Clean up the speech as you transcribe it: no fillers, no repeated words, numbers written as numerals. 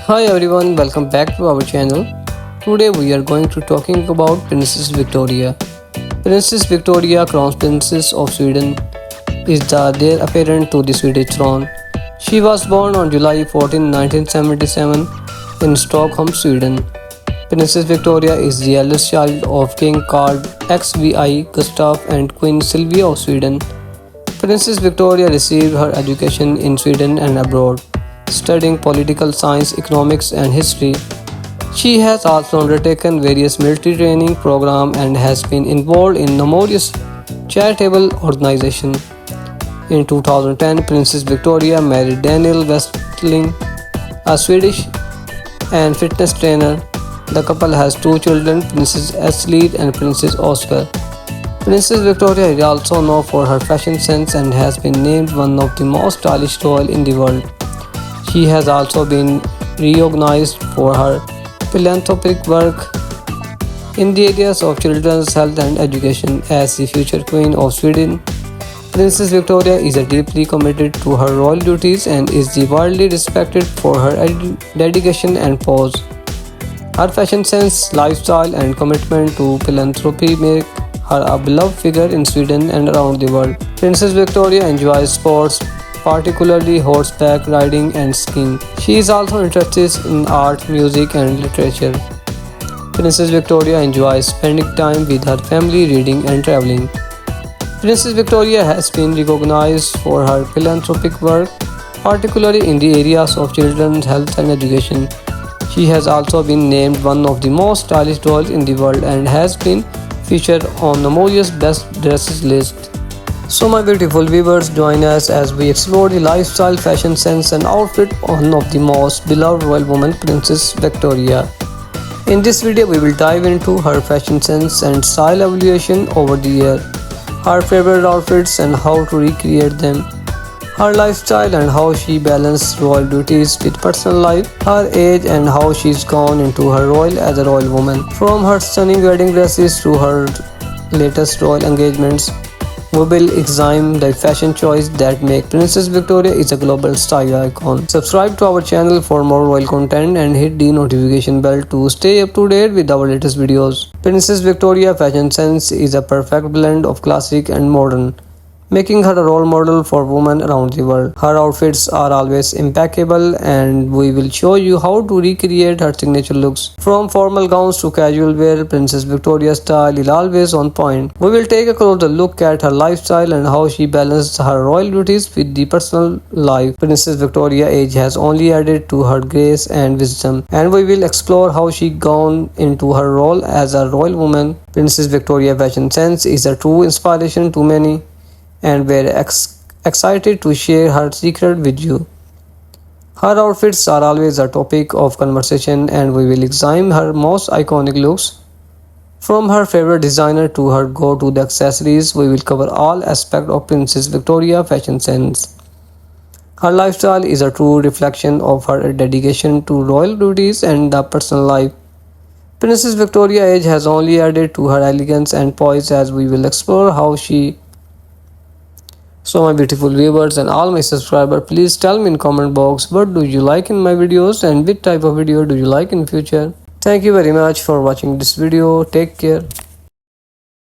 Hi everyone, welcome back to our channel. Today we are going to talking about Princess Victoria. Princess Victoria, Crown Princess of Sweden, is the heir apparent to the Swedish throne. She was born on July 14, 1977 in Stockholm, Sweden. Princess Victoria is the eldest child of King Carl XVI Gustaf and Queen Sylvia of Sweden. Princess Victoria received her education in Sweden and abroad, studying political science, economics, and history. She has also undertaken various military training programs and has been involved in numerous charitable organizations. In 2010, Princess Victoria married Daniel Westling, a Swedish and fitness trainer. The couple has two children, Princess Eslid and Princess Oscar. Princess Victoria is also known for her fashion sense and has been named one of the most stylish royals in the world. She has also been recognized for her philanthropic work in the areas of children's health and education. As the future Queen of Sweden, Princess Victoria is deeply committed to her royal duties and is widely respected for her dedication and pose. Her fashion sense, lifestyle, and commitment to philanthropy make her a beloved figure in Sweden and around the world. Princess Victoria enjoys sports, particularly horseback riding and skiing. She is also interested in art, music, and literature. Princess Victoria enjoys spending time with her family, reading, and traveling. Princess Victoria has been recognized for her philanthropic work, particularly in the areas of children's health and education. She has also been named one of the most stylish royals in the world and has been featured on numerous best dresses lists. So my beautiful viewers, join us as we explore the lifestyle, fashion sense and outfit of one of the most beloved royal woman, Princess Victoria. In this video we will dive into her fashion sense and style evolution over the year, her favorite outfits and how to recreate them, her lifestyle and how she balanced royal duties with personal life, her age and how she's gone into her role as a royal woman. From her stunning wedding dresses to her latest royal engagements, we will examine the fashion choices that make Princess Victoria is a global style icon. Subscribe to our channel for more royal content and hit the notification bell to stay up to date with our latest videos. Princess Victoria fashion sense is a perfect blend of classic and modern, making her a role model for women around the world. Her outfits are always impeccable and we will show you how to recreate her signature looks. From formal gowns to casual wear, Princess Victoria's style is always on point. We will take a closer look at her lifestyle and how she balanced her royal duties with the personal life. Princess Victoria's age has only added to her grace and wisdom, and we will explore how she gone into her role as a royal woman. Princess Victoria's fashion sense is a true inspiration to many, and we're excited to share her secret with you. Her outfits are always a topic of conversation and we will examine her most iconic looks. From her favorite designer to her go-to accessories, we will cover all aspects of Princess Victoria fashion sense. Her lifestyle is a true reflection of her dedication to royal duties and the personal life. Princess Victoria's age has only added to her elegance and poise as we will explore how she. So my beautiful viewers and all my subscribers, please tell me in comment box what do you like in my videos and which type of video do you like in future. Thank you very much for watching this video. Take care.